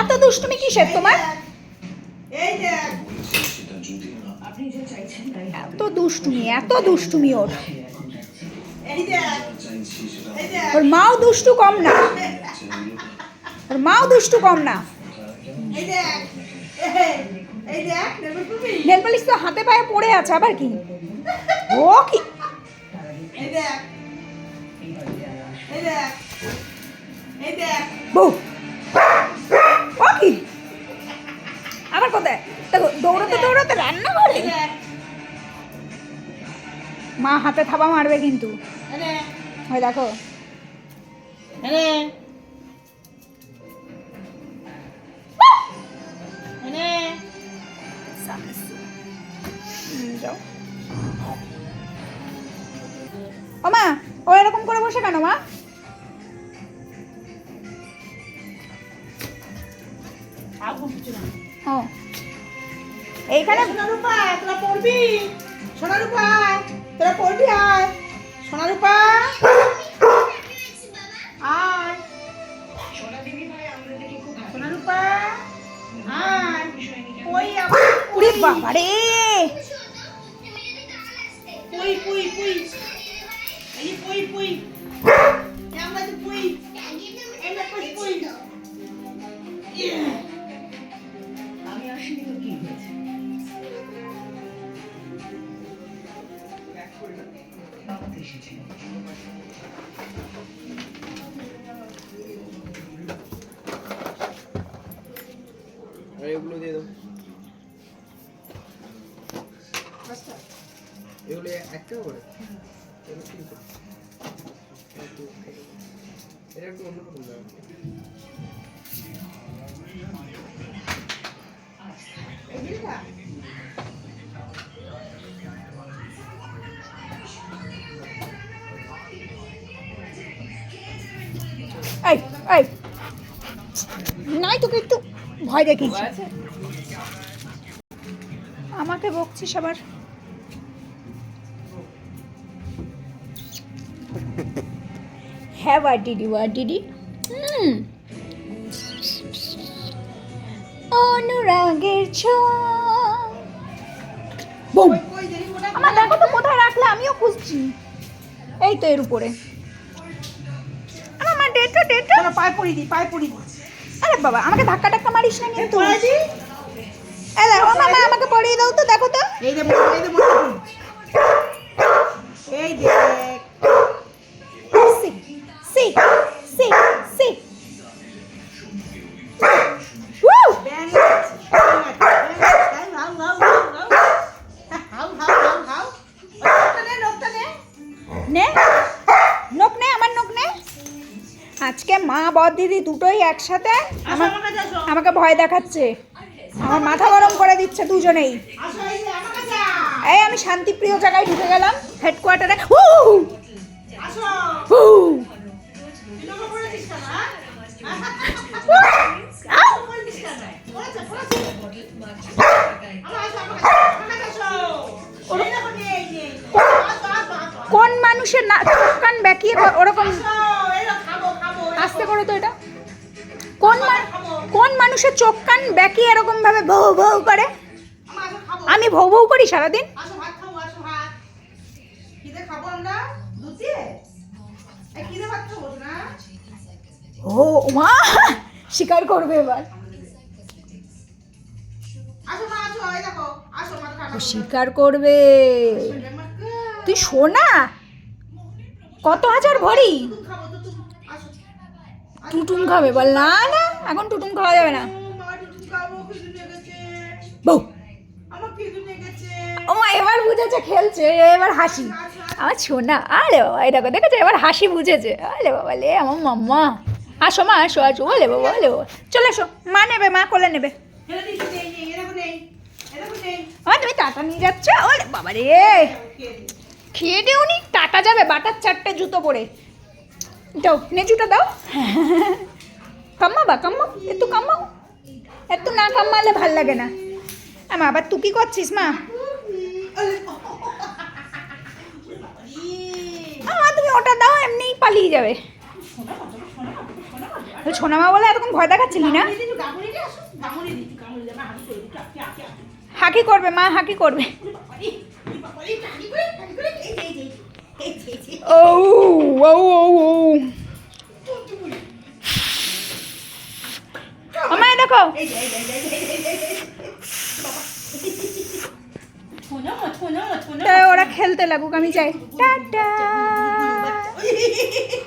এত দুষ্টুমি কিসের তোমার? এত দুষ্টুমি ওর মাও দুষ্টু কম না, ওর মাও দুষ্টু কম না। নেল পালিশ তো হাতে পায়ে পড়ে আছে, আবার কি ও কি বউ ও কি আবার কোথায় দেখো, দৌড়াতে রান্না করে। মা হাতে থাবা মারবে কিন্তু, ওই দেখো যাও। ও মা, ও এরকম করে বসে কেন মা? ও এইখানে সোনারূপা তোরা পড়বি, সোনারূপা তোরা পড়বি, আয় সোনারূপা আয়, সোনারূপা আয়। ওই ওরে বাবা রে, পুই পুই পুই এই পুই পুই কেমন আছে পুই, এই না পুই পুই। আমি আসিনি তো কি হয়েছে? বাবা তো এসেছিল। এগুলো দিয়ে দাও, এগুলো একটা করে এটা একটু অন্যরকম লাগে। এই এই নাই তোকে একটু ভয় দেখিয়েছি, আমাকে বকছিস আবার। হ্যাঁ what did you অনুরাগের ছোঁয়া। বুম, আমার দেখো তো কোথায় রাখলে, আমিও খুঁজছি। এই তো এর উপরে। আমার ডেটা পায়ে পড়ি দি, পায়ে পড়ি দি। আরে বাবা, আমাকে ধাক্কা টাক্কা মারিস না কিন্তু। আরে ও মামা, আমাকে পড়িয়ে দাও তো, দেখো তো। এই দে এই দেখ, সি সি সি ওহ ব্যাং আজকে মা বদ দিদি দুটোই একসাথে আমাকে ভয় দেখাচ্ছে, আমার মাথা গরম করে দিচ্ছে দুজনেই। এই আমি শান্তিপ্রিয় জায়গায় ঢুকে গেলাম, হেডকোয়ার্টারে। কোন মানুষের না চোখ কান বেঁকিয়ে ওরকম আস্তে করো তো, এটা কোন মানুষের চোখ কান বেঁকিয়ে এরকম ভাবে ভৌ ভৌ করে? আমি ভৌ ভৌ করি সারাদিন? ও মা স্বীকার করবে এবার, স্বীকার করবে। তুই শোনা, কত হাজার ভরি টুটুম খাবে? বল না না, এখন টুটুম খাওয়া যাবে না। বউ ও মা এবার বুঝেছে, খেলছে এবার হাসি। আমার শোনা, আরে বাবা এই দেখো, দেখেছো এবার হাসি বুঝেছে। আরে বাবা লে আমার মাম্মা, আসো মা আসো আসো, বলে বাবা বলে বাবা, চলে এসো, মা নেবে, মা কোলে নেবে। তুমি টাটা নিয়ে যাচ্ছ? ওলে বাবা রে, খেয়ে দেওনি, টাটা যাবে বাটার 4টে জুতো পরে। দাও নেজুটা দাও, কাম্মাবা কাম্মাও, একটু কাম্মাও, একটু না কাম্মালে ভাল লাগে না। মা আবার তুই কি করছিস মা? তুমি ওটা দাও, এমনিই পালিয়ে যাবে। সোনামা বলে এতক্ষণ ভয় দেখাচ্ছিলি না? হাঁকি করবে মা, হাঁকি করবে। ও ও ও ও আমায় দেখো। ওরা খেলতে লাগুক, আমি যাই, টাটা।